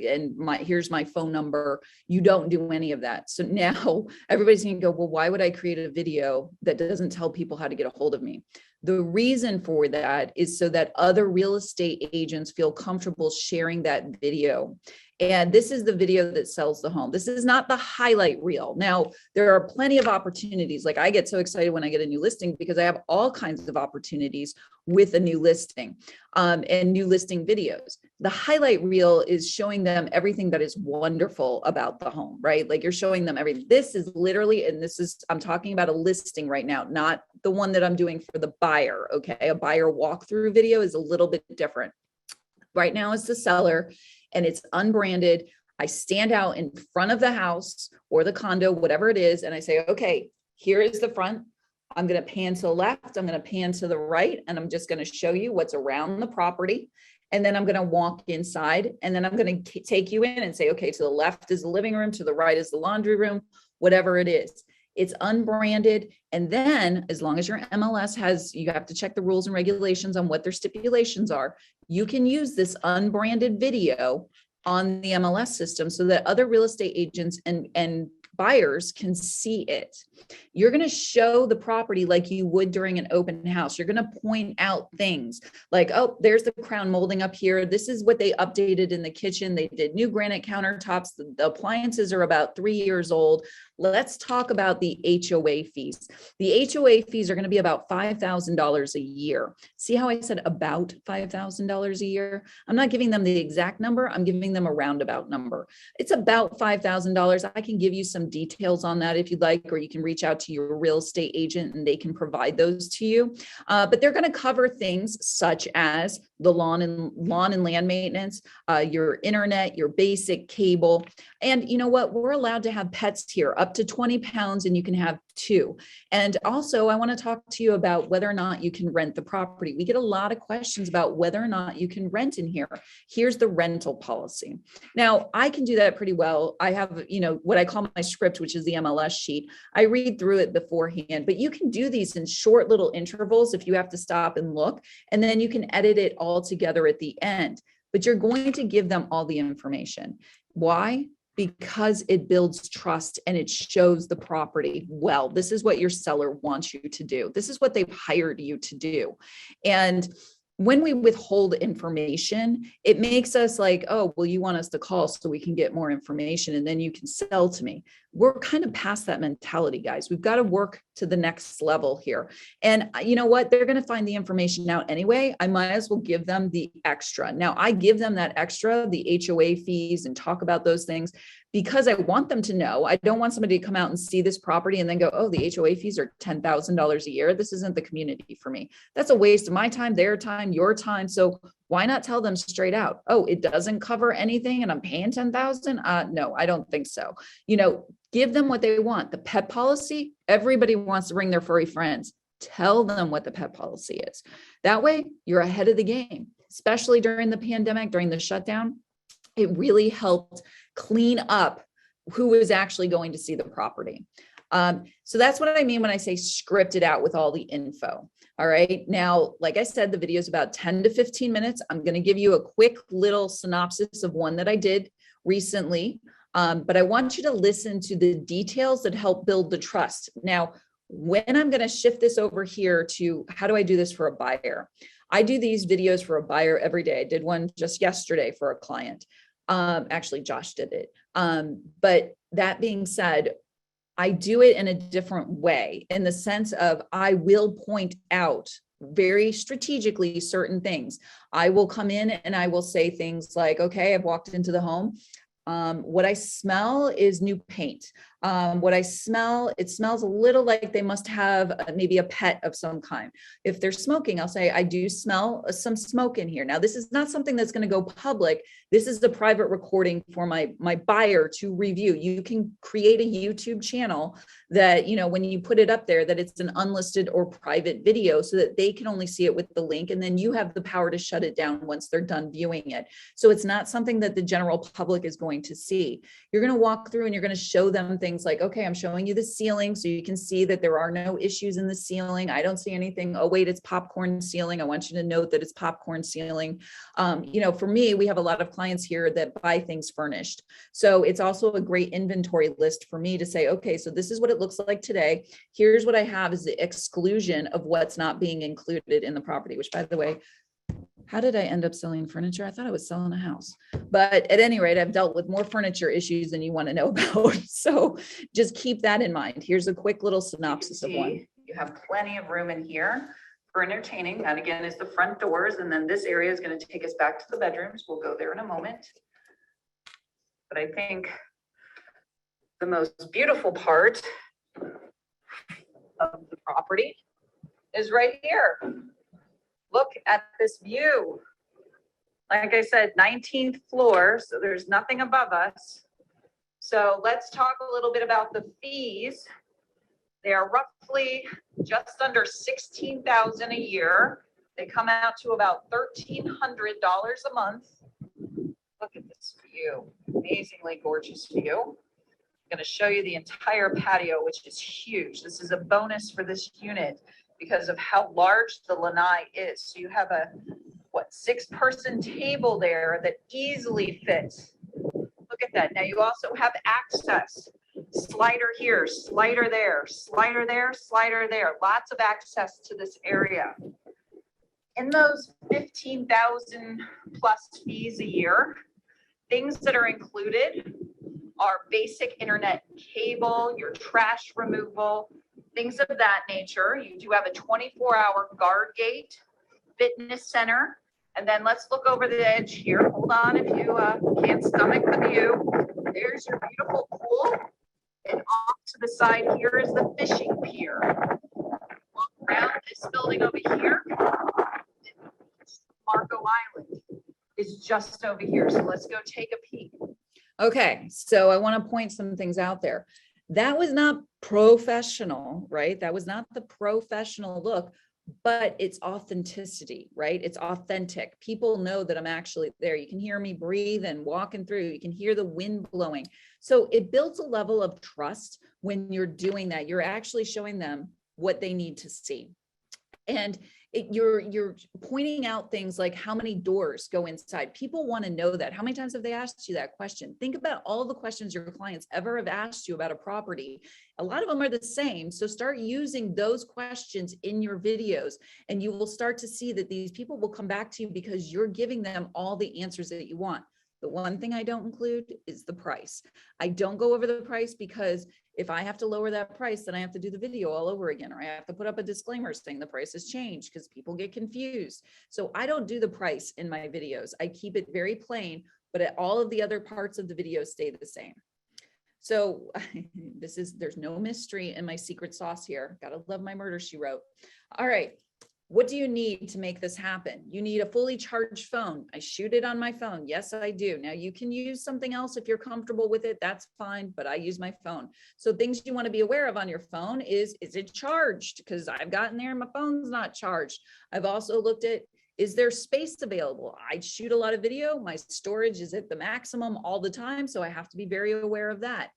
here's my phone number. You don't do any of that. So now everybody's gonna go, well, why would I create a video that doesn't tell people how to get a hold of me? The reason for that is so that other real estate agents feel comfortable sharing that video. And this is the video that sells the home. This is not the highlight reel. Now, there are plenty of opportunities. Like, I get so excited when I get a new listing because I have all kinds of opportunities with a new listing and new listing videos. The highlight reel is showing them everything that is wonderful about the home, right? Like, you're showing them everything. This is literally, and this is, I'm talking about a listing right now, not the one that I'm doing for the buyer. Okay. A buyer walkthrough video is a little bit different. Right now it's the seller and it's unbranded. I stand out in front of the house or the condo, whatever it is. And I say, okay, here is the front. I'm going to pan to the left. I'm going to pan to the right. And I'm just going to show you what's around the property. And then I'm going to walk inside and then I'm going to take you in and say, okay, to the left is the living room, to the right is the laundry room, whatever it is. It's unbranded. And then as long as your MLS has, you have to check the rules and regulations on what their stipulations are. You can use this unbranded video on the MLS system so that other real estate agents and buyers can see it. You're going to show the property like you would during an open house. You're going to point out things like, oh, there's the crown molding up here. This is what they updated in the kitchen. They did new granite countertops. The appliances are about 3 years old. Let's talk about the HOA fees. The HOA fees are going to be about $5,000 a year. See how I said about $5,000 a year? I'm not giving them the exact number. I'm giving them a roundabout number. It's about $5,000. I can give you some details on that if you'd like, or you can reach out to your real estate agent and they can provide those to you. But they're going to cover things such as the lawn and land maintenance, your internet, your basic cable. And you know what? We're allowed to have pets here up to 20 pounds and you can have 2. And also I want to talk to you about whether or not you can rent the property. We get a lot of questions about whether or not you can rent in here. Here's the rental policy. Now I can do that pretty well. I have, what I call my script, which is the MLS sheet. I read through it beforehand, but you can do these in short little intervals if you have to stop and look, and then you can edit it all together at the end, but you're going to give them all the information. Why? Because it builds trust and it shows the property well. This is what your seller wants you to do. This is what they've hired you to do. And when we withhold information, it makes us like, oh, well, you want us to call so we can get more information and then you can sell to me. We're kind of past that mentality, guys. We've got to work to the next level here. And you know what? They're going to find the information out anyway. I might as well give them the extra. Now I give them that extra, the HOA fees, and talk about those things because I want them to know. I don't want somebody to come out and see this property and then go, oh, the HOA fees are $10,000 a year. This isn't the community for me. That's a waste of my time, their time, your time. So why not tell them straight out? Oh, it doesn't cover anything and I'm paying $10,000? No, I don't think so. Give them what they want. The pet policy, everybody wants to bring their furry friends. Tell them what the pet policy is. That way you're ahead of the game, especially during the pandemic, during the shutdown. It really helped clean up who was actually going to see the property. So that's what I mean when I say script it out with all the info. All right. Now, like I said, the video is about 10 to 15 minutes. I'm going to give you a quick little synopsis of one that I did recently. But I want you to listen to the details that help build the trust. Now, when I'm going to shift this over here to how do I do this for a buyer? I do these videos for a buyer every day. I did one just yesterday for a client. Actually, Josh did it. But that being said, I do it in a different way in the sense of I will point out very strategically certain things. I will come in and I will say things like, okay, I've walked into the home. What I smell is new paint. What I smell, it smells a little like they must have maybe a pet of some kind. If they're smoking, I'll say, I do smell some smoke in here. Now, this is not something that's going to go public. This is the private recording for my buyer to review. You can create a YouTube channel that, when you put it up there, that it's an unlisted or private video so that they can only see it with the link. And then you have the power to shut it down once they're done viewing it. So it's not something that the general public is going to see. You're going to walk through and you're going to show them things like, okay, I'm showing you the ceiling so you can see that there are no issues in the ceiling. I don't see anything. Oh, wait, it's popcorn ceiling. I want you to note that it's popcorn ceiling. For me, we have a lot of clients here that buy things furnished. So it's also a great inventory list for me to say, okay, so this is what it looks like today. Here's what I have is the exclusion of what's not being included in the property, which, by the way, how did I end up selling furniture? I thought I was selling a house, but at any rate, I've dealt with more furniture issues than you want to know about. So just keep that in mind. Here's a quick little synopsis of one. You have plenty of room in here for entertaining. That again is the front doors. And then this area is going to take us back to the bedrooms. We'll go there in a moment. But I think the most beautiful part of the property is right here. Look at this view. Like I said, 19th floor, so there's nothing above us. So let's talk a little bit about the fees. They are roughly just under $16,000 a year. They come out to about $1,300 a month. Look at this view, amazingly gorgeous view. I'm going to show you the entire patio, which is huge. This is a bonus for this unit because of how large the lanai is. So you have a, 6-person table there that easily fits. Look at that. Now you also have access. Slider here, slider there, slider there, slider there. Lots of access to this area. In those 15,000 plus fees a year, things that are included are basic internet cable, your trash removal, things of that nature. You do have a 24-hour guard gate, fitness center. And then let's look over the edge here. Hold on if you can't stomach the view. There's your beautiful pool. And off to the side here is the fishing pier. Walk around this building over here. Marco Island is just over here. So let's go take a peek. Okay, so I want to point some things out there. That was not professional, right? That was not the professional look, but it's authenticity, right? It's authentic. People know that I'm actually there. You can hear me breathing, walking through. You can hear the wind blowing. So it builds a level of trust when you're doing that. You're actually showing them what they need to see. And you're pointing out things like how many doors go inside. People want to know that. How many times have they asked you that question? Think about all the questions your clients ever have asked you about a property. A lot of them are the same. So start using those questions in your videos, and you will start to see that these people will come back to you because you're giving them all the answers that you want. The one thing I don't include is the price. I don't go over the price because if I have to lower that price, then I have to do the video all over again, or I have to put up a disclaimer saying the price has changed because people get confused. So I don't do the price in my videos. I keep it very plain, but all of the other parts of the video stay the same. So there's no mystery in my secret sauce here. Gotta love my murder, she wrote. All right. What do you need to make this happen? You need a fully charged phone. I shoot it on my phone. Yes, I do. Now you can use something else if you're comfortable with it. That's fine, but I use my phone. So things you want to be aware of on your phone is it charged? Because I've gotten there and my phone's not charged. I've also looked at, is there space available? I shoot a lot of video. My storage is at the maximum all the time. So I have to be very aware of that.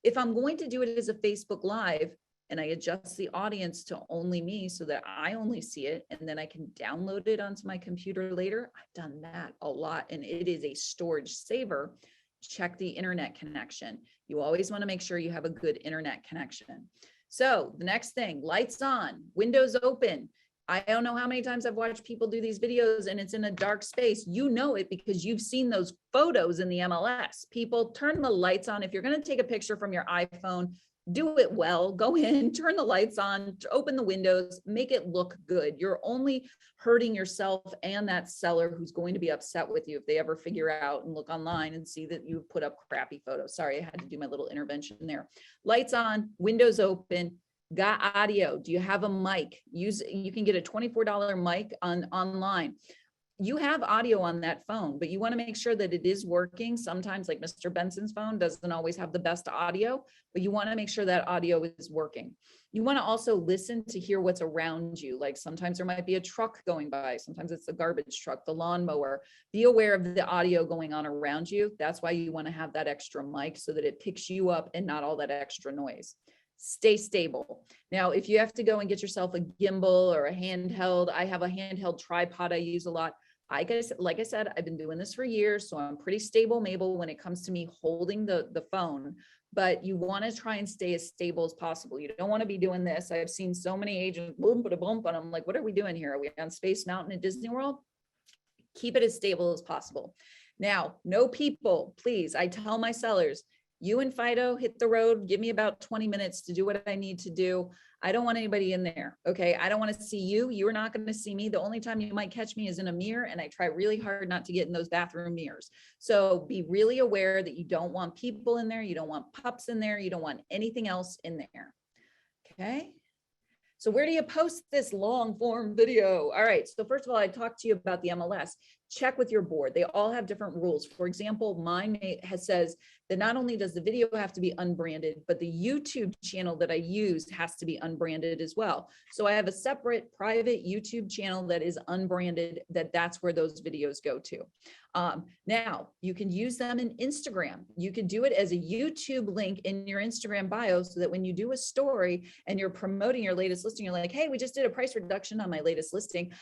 If I'm going to do it as a Facebook Live, and I adjust the audience to only me so that I only see it, and then I can download it onto my computer later. I've done that a lot, and it is a storage saver. Check the internet connection. You always want to make sure you have a good internet connection. So the next thing, lights on, windows open. I don't know how many times I've watched people do these videos and it's in a dark space. You know it because you've seen those photos in the MLS. People turn the lights on. If you're going to take a picture from your iPhone, do it well. Go in, turn the lights on, open the windows, make it look good. You're only hurting yourself and that seller who's going to be upset with you if they ever figure out and look online and see that you've put up crappy photos. Sorry, I had to do my little intervention there. Lights on, windows open, got audio. Do you have a mic? You can get a $24 mic online. You have audio on that phone, but you want to make sure that it is working. Sometimes, like Mr. Benson's phone doesn't always have the best audio, but you want to make sure that audio is working. You want to also listen to hear what's around you. Like sometimes there might be a truck going by. Sometimes it's the garbage truck, the lawnmower. Be aware of the audio going on around you. That's why you want to have that extra mic so that it picks you up and not all that extra noise. Stay stable. Now, if you have to go and get yourself a gimbal or a handheld, I have a handheld tripod I use a lot. Like I said, I've been doing this for years, so I'm pretty stable, Mabel, when it comes to me holding the phone, but you want to try and stay as stable as possible. You don't want to be doing this. I've seen so many agents, boom, but a bump, and I'm like, what are we doing here? Are we on Space Mountain at Disney World? Keep it as stable as possible. Now, no people, please. I tell my sellers, you and Fido hit the road, give me about 20 minutes to do what I need to do. I don't want anybody in there, okay? I don't want to see you. You're not going to see me. The only time you might catch me is in a mirror, and I try really hard not to get in those bathroom mirrors. So be really aware that you don't want people in there. You don't want pups in there. You don't want anything else in there, okay? So where do you post this long form video? All right, so first of all, I talked to you about the MLS. Check with your board. They all have different rules. For example, mine says that not only does the video have to be unbranded, but the YouTube channel that I use has to be unbranded as well. So I have a separate private YouTube channel that is unbranded, that's where those videos go to. Now, you can use them in Instagram. You could do it as a YouTube link in your Instagram bio so that when you do a story and you're promoting your latest listing, you're like, hey, we just did a price reduction on my latest listing.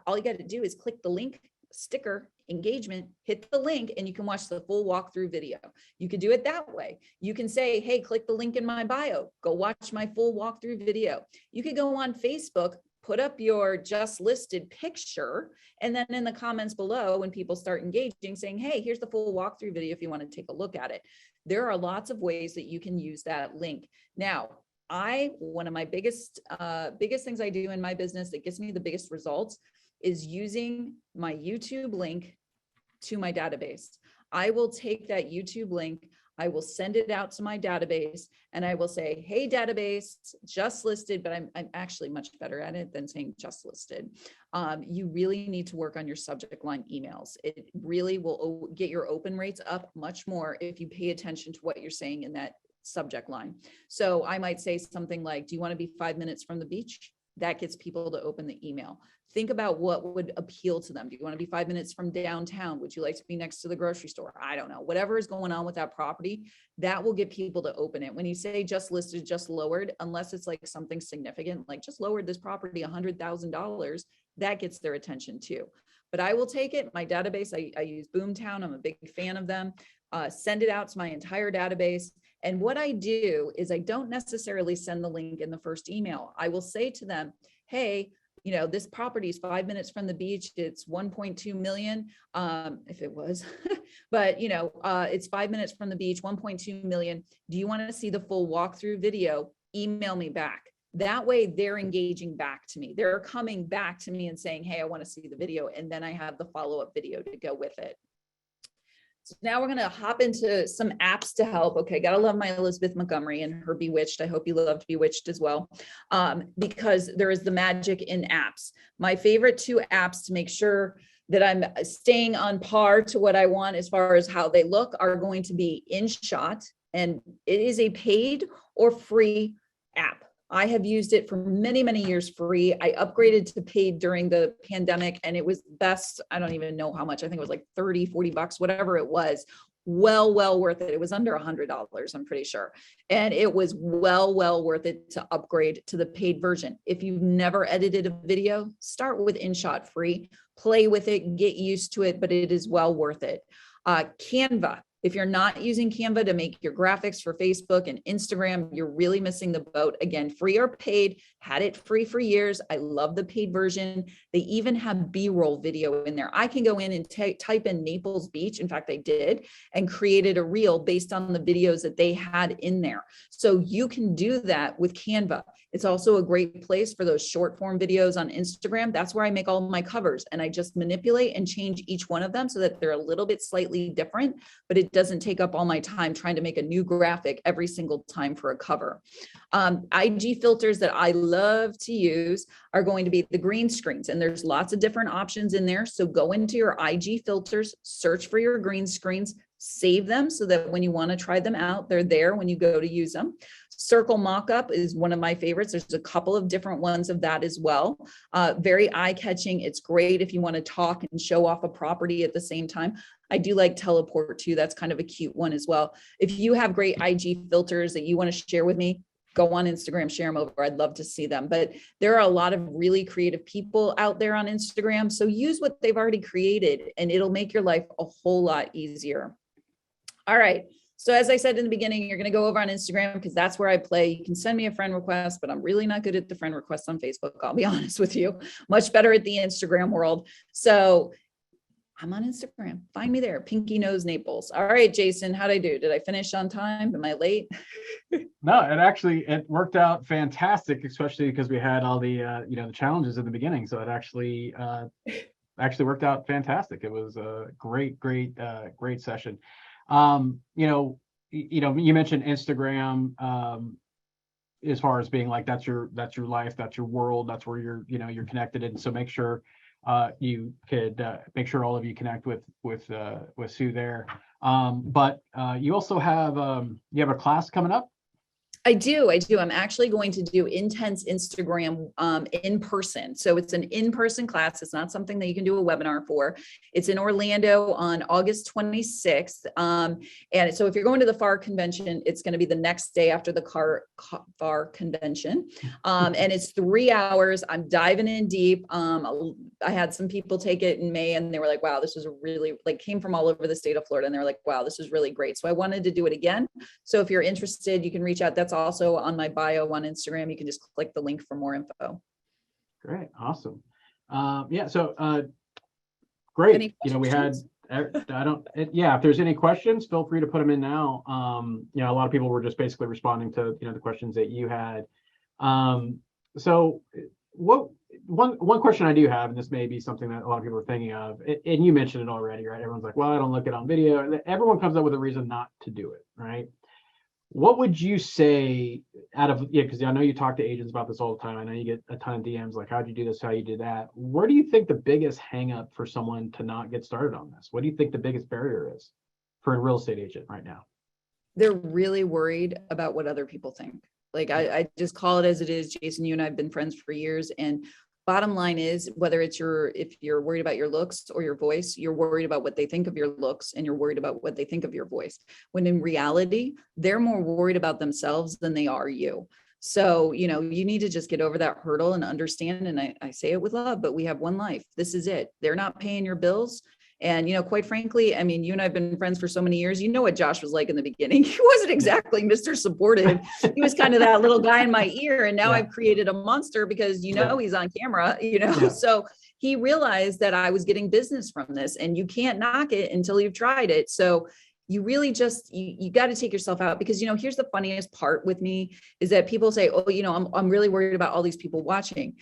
All you got to do is click the link, sticker, engagement, hit the link, and you can watch the full walkthrough video. You could do it that way. You can say, hey, click the link in my bio, go watch my full walkthrough video. You could go on Facebook, put up your just listed picture, and then in the comments below, when people start engaging, saying, hey, here's the full walkthrough video if you want to take a look at it. There are lots of ways that you can use that link. Now, one of my biggest things I do in my business that gets me the biggest results is using my YouTube link to my database. I will take that YouTube link, I will send it out to my database, and I will say, hey, database, just listed, but I'm actually much better at it than saying just listed. You really need to work on your subject line emails. It really will get your open rates up much more if you pay attention to what you're saying in that subject line. So I might say something like, do you want to be 5 minutes from the beach? That gets people to open the email. Think about what would appeal to them. Do you want to be 5 minutes from downtown? Would you like to be next to the grocery store? I don't know. Whatever is going on with that property, that will get people to open it. When you say just listed, just lowered, unless it's like something significant, like just lowered this property $100,000, that gets their attention too. But I will take it, my database, I use Boomtown. I'm a big fan of them. Send it out to my entire database. And what I do is I don't necessarily send the link in the first email. I will say to them, hey, this property is 5 minutes from the beach. It's 1.2 million, if it was, but it's 5 minutes from the beach, 1.2 million. Do you want to see the full walkthrough video? Email me back. That way they're engaging back to me. They're coming back to me and saying, hey, I want to see the video. And then I have the follow-up video to go with it. So now we're going to hop into some apps to help. Okay, gotta love my Elizabeth Montgomery and her Bewitched. I hope you loved Bewitched as well, because there is the magic in apps. My favorite two apps to make sure that I'm staying on par to what I want as far as how they look are going to be InShot, and it is a paid or free app. I have used it for many, many years free. I upgraded to paid during the pandemic, and it was best. I don't even know how much. I think it was like 30, 40 bucks, whatever it was. Well worth it. It was under $100, I'm pretty sure. And it was well worth it to upgrade to the paid version. If you've never edited a video, start with InShot free, play with it, get used to it, but it is well worth it. Canva. If you're not using Canva to make your graphics for Facebook and Instagram, you're really missing the boat. Again, free or paid, had it free for years. I love the paid version. They even have B-roll video in there. I can go in and type in Naples Beach. In fact, I did, and created a reel based on the videos that they had in there. So you can do that with Canva. It's also a great place for those short form videos on Instagram. That's where I make all my covers, and I just manipulate and change each one of them so that they're a little bit slightly different, but it doesn't take up all my time trying to make a new graphic every single time for a cover. IG filters that I love to use are going to be the green screens, and there's lots of different options in there. So go into your IG filters, search for your green screens, save them so that when you want to try them out, they're there when you go to use them. Circle mockup is one of my favorites. There's a couple of different ones of that as well. Very eye-catching. It's great if you want to talk and show off a property at the same time. I do like teleport too. That's kind of a cute one as well. If you have great IG filters that you want to share with me, go on Instagram, share them over. I'd love to see them. But there are a lot of really creative people out there on Instagram. So use what they've already created and it'll make your life a whole lot easier. All right. So as I said in the beginning, you're going to go over on Instagram because that's where I play. You can send me a friend request, but I'm really not good at the friend requests on Facebook. I'll be honest with you, much better at the Instagram world. So I'm on Instagram. Find me there. Pinky Nose Naples. All right, Jason, how'd I do? Did I finish on time? Am I late? No, it worked out fantastic, especially because we had all the the challenges in the beginning. So it actually worked out fantastic. It was a great session. You mentioned Instagram as far as being like that's your life, that's your world, that's where you're connected. And so make sure you could make sure all of you connect with Sue there. But you also have you have a class coming up. I do. I'm actually going to do Intense Instagram in person. So it's an in-person class. It's not something that you can do a webinar for. It's in Orlando on August 26th. And so if you're going to the FAR convention, it's going to be the next day after the FAR convention. And it's 3 hours. I'm diving in deep. I had some people take it in May and they were like, wow, this was really came from all over the state of Florida. And they were like, wow, this is really great. So I wanted to do it again. So if you're interested, you can reach out. That's also on my bio on Instagram. You can just click the link for more info. Great. Awesome. Great. We had, if there's any questions, feel free to put them in now. A lot of people were just basically responding to, the questions that you had. So one question I do have, and this may be something that a lot of people are thinking of, and you mentioned it already, right? Everyone's like, well, I don't look it on video. Everyone comes up with a reason not to do it, right? What would you say because I know you talk to agents about this all the time. I know you get a ton of DMs like, how'd you do this? How you do that? Where do you think the biggest hang up for someone to not get started on this? What do you think the biggest barrier is for a real estate agent right now? They're really worried about what other people think. I just call it as it is. Jason, you and I have been friends for years. And bottom line is, whether it's if you're worried about your looks or your voice, you're worried about what they think of your looks and you're worried about what they think of your voice. When in reality, they're more worried about themselves than they are you. So, you need to just get over that hurdle and understand. And I say it with love, but we have one life. This is it. They're not paying your bills. And, quite frankly, I mean, you and I have been friends for so many years. You know what Josh was like in the beginning. He wasn't exactly Mr. Supportive. He was kind of that little guy in my ear. And now I've created a monster because, he's on camera, So he realized that I was getting business from this and you can't knock it until you've tried it. So you really just, you got to take yourself out because, here's the funniest part with me is that people say, oh, I'm really worried about all these people watching.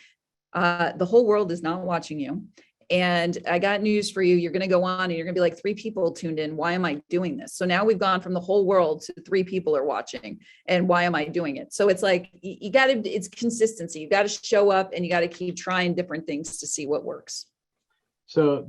The whole world is not watching you. And I got news for you. You're going to go on and you're going to be like 3 people tuned in. Why am I doing this? So now we've gone from the whole world to 3 people are watching. And why am I doing it? So it's like, you got to, it's consistency. You got to show up and you got to keep trying different things to see what works. So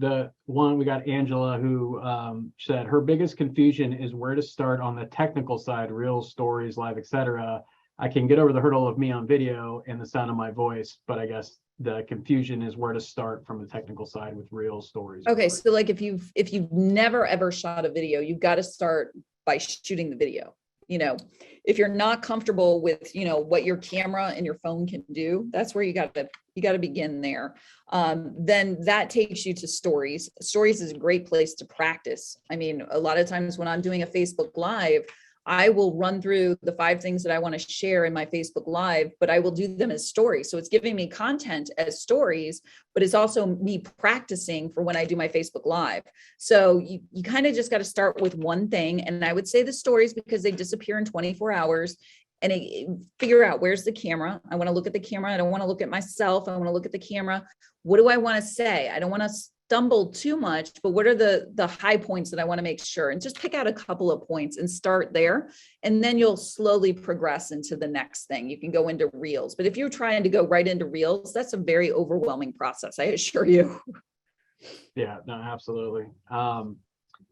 we got Angela who said her biggest confusion is where to start on the technical side, reels, stories, live, etc. I can get over the hurdle of me on video and the sound of my voice, but I guess the confusion is where to start from the technical side with real stories. Okay. So if you've never ever shot a video, you've got to start by shooting the video. If you're not comfortable with, what your camera and your phone can do, that's where you got to You got to begin there. Then that takes you to stories. Stories is a great place to practice. I mean, a lot of times when I'm doing a Facebook Live, I will run through the 5 things that I want to share in my Facebook Live, but I will do them as stories. So it's giving me content as stories, but it's also me practicing for when I do my Facebook Live. So you kind of just got to start with one thing. And I would say the stories, because they disappear in 24 hours. And figure out, where's the camera? I want to look at the camera. I don't want to look at myself. I want to look at the camera. What do I want to say? I don't want to stumble too much, but what are the high points that I want to make sure? And just pick out a couple of points and start there. And then you'll slowly progress into the next thing. You can go into reels. But if you're trying to go right into reels, that's a very overwhelming process, I assure you. Yeah, no, absolutely.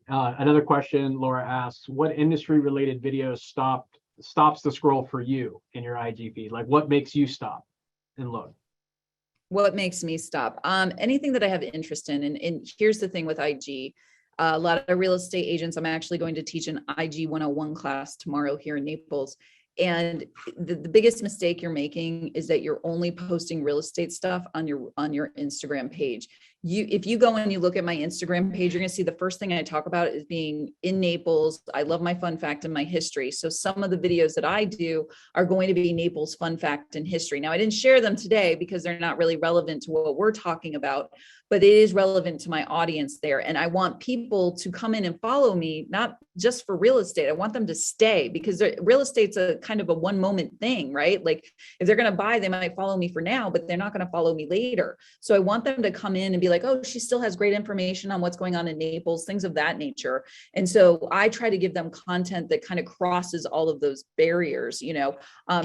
Another question, Laura asks, what industry related videos stops the scroll for you in your IG feed? Like, what makes you stop and look? What makes me stop? Anything that I have interest in. And here's the thing with IG. A lot of real estate agents, I'm actually going to teach an IG 101 class tomorrow here in Naples. And the biggest mistake you're making is that you're only posting real estate stuff on your Instagram page. If you go and you look at my Instagram page, you're going to see the first thing I talk about is being in Naples. I love my fun fact and my history. So some of the videos that I do are going to be Naples fun fact and history. Now, I didn't share them today because they're not really relevant to what we're talking about, but it is relevant to my audience there. And I want people to come in and follow me, not just for real estate. I want them to stay, because real estate's a kind of a one moment thing, right? Like if they're going to buy, they might follow me for now, but they're not going to follow me later. So I want them to come in and be like, oh, she still has great information on what's going on in Naples, things of that nature. And so I try to give them content that kind of crosses all of those barriers,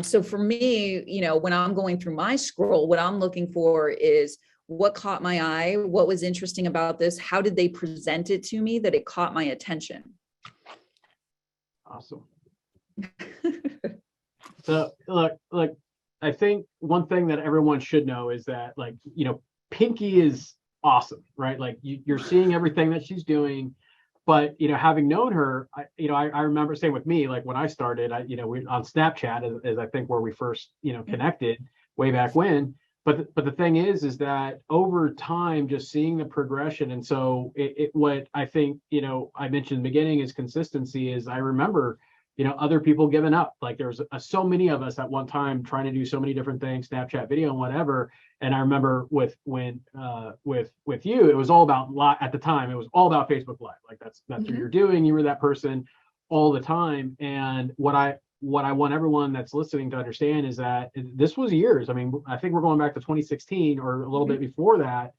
So for me, when I'm going through my scroll, what I'm looking for is what caught my eye, what was interesting about this, how did they present it to me that it caught my attention. Awesome. So look, I think one thing that everyone should know is that, Pinky is awesome, right? Like you're seeing everything that she's doing, but having known her, I remember saying with me, like when I started, we on Snapchat is I think where we first connected way back when. But the thing is that over time, just seeing the progression, and so what I think I mentioned in the beginning is consistency. Is I remember other people giving up. Like there's so many of us at one time trying to do so many different things, Snapchat video and whatever. And I remember with you, it was all about, at the time, it was all about Facebook Live. Like that's what you're doing. You were that person all the time. And what I want everyone that's listening to understand is that this was years. I mean, I think we're going back to 2016 or a little bit before that.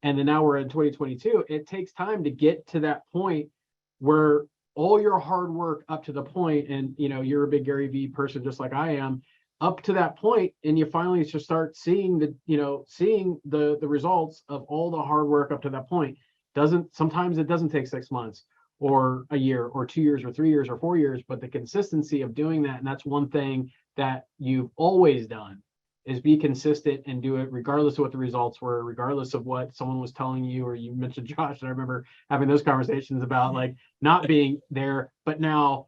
And then now we're in 2022. It takes time to get to that point where all your hard work up to the point, and you're a big Gary Vee person just like I am, up to that point, and you finally just start seeing the results of all the hard work up to that point. Sometimes it doesn't take 6 months or a year or 2 years or 3 years or 4 years, but the consistency of doing that, and that's one thing that you've always done, is be consistent and do it regardless of what the results were, regardless of what someone was telling you. Or you mentioned Josh, and I remember having those conversations about like not being there, but now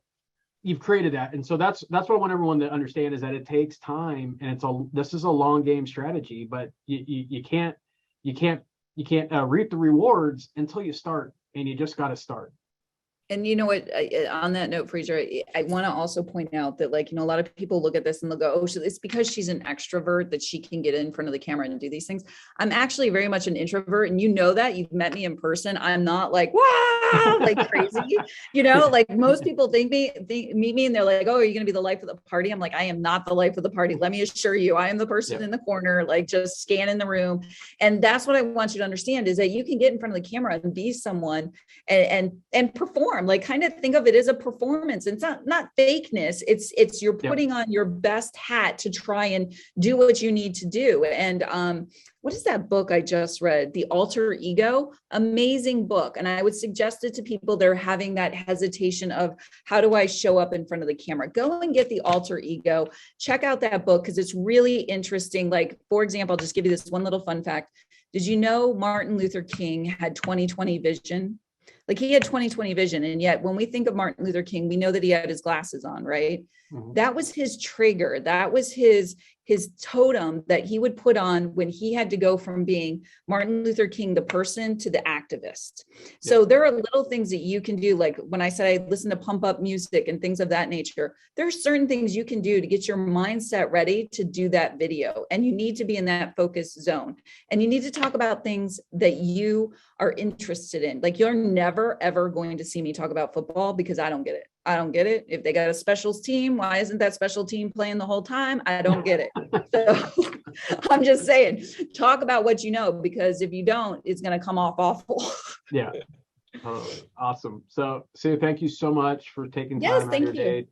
you've created that. And so that's what I want everyone to understand, is that it takes time, and this is a long game strategy, but you can't reap the rewards until you start, and you just got to start. And you know what, on that note, Fraser, I want to also point out that a lot of people look at this and they'll go, oh, it's because she's an extrovert that she can get in front of the camera and do these things. I'm actually very much an introvert. And that you've met me in person. I'm not like, wow, like crazy, like most people meet me and they're like, oh, are you going to be the life of the party? I'm like, I am not the life of the party. Let me assure you, I am the person in the corner, like just scanning the room. And that's what I want you to understand, is that you can get in front of the camera and be someone and perform. Like kind of think of it as a performance. It's not fakeness. It's you're putting on your best hat to try and do what you need to do. And what is that book I just read? The Alter Ego, amazing book. And I would suggest it to people that are having that hesitation of how do I show up in front of the camera? Go and get the Alter Ego. Check out that book because it's really interesting. Like, for example, I'll just give you this one little fun fact. Did you know Martin Luther King had 20/20 vision? Like he had 20/20 vision. And yet when we think of Martin Luther King, we know that he had his glasses on, right? Mm-hmm. That was his trigger. That was his his totem that he would put on when he had to go from being Martin Luther King, the person, to the activist. So there are little things that you can do. Like when I said I listen to pump up music and things of that nature, there are certain things you can do to get your mindset ready to do that video. And you need to be in that focus zone. And you need to talk about things that you are interested in. Like you're never, ever going to see me talk about football because I don't get it. I don't get it. If they got a specials team, why isn't that special team playing the whole time? I don't get it. So I'm just saying, talk about what you know, because if you don't, it's going to come off awful. Yeah. Awesome. So Sue, thank you so much for taking time out of your day.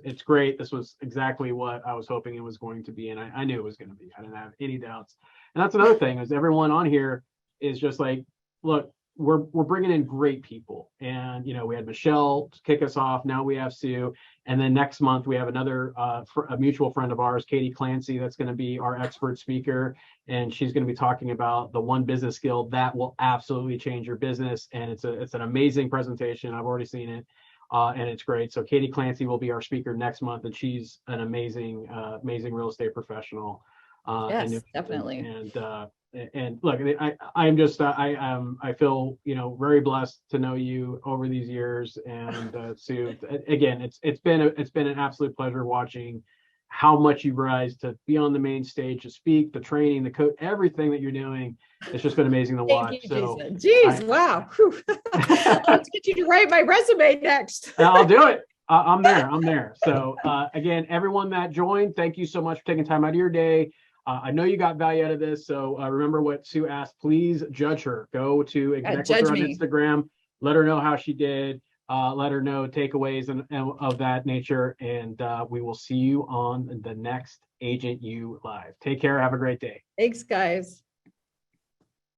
It's great. This was exactly what I was hoping it was going to be. And I knew it was going to be. I didn't have any doubts. And that's another thing is everyone on here is just like, look, we're bringing in great people. And, you know, we had Michelle to kick us off. Now we have Sue. And then next month we have another a mutual friend of ours, Katie Clancy, that's going to be our expert speaker. And she's going to be talking about the one business skill that will absolutely change your business. And it's an amazing presentation. I've already seen it. And it's great. So Katie Clancy will be our speaker next month. And she's an amazing real estate professional. Yes, definitely. And look, I feel, you know, very blessed to know you over these years. And Sue, again, it's been an absolute pleasure watching how much you rise to be on the main stage, to speak, the training, the code, everything that you're doing. It's just been amazing to watch. Thank you, Jason. Jeez, wow. Let's get you to write my resume next. I'll do it. I'm there. So again, everyone that joined, thank you so much for taking time out of your day. I know you got value out of this, so remember what Sue asked. Please judge her. Go to connect with her on Instagram. Let her know how she did. Let her know takeaways and of that nature. And we will see you on the next Agent U Live. Take care. Have a great day. Thanks, guys.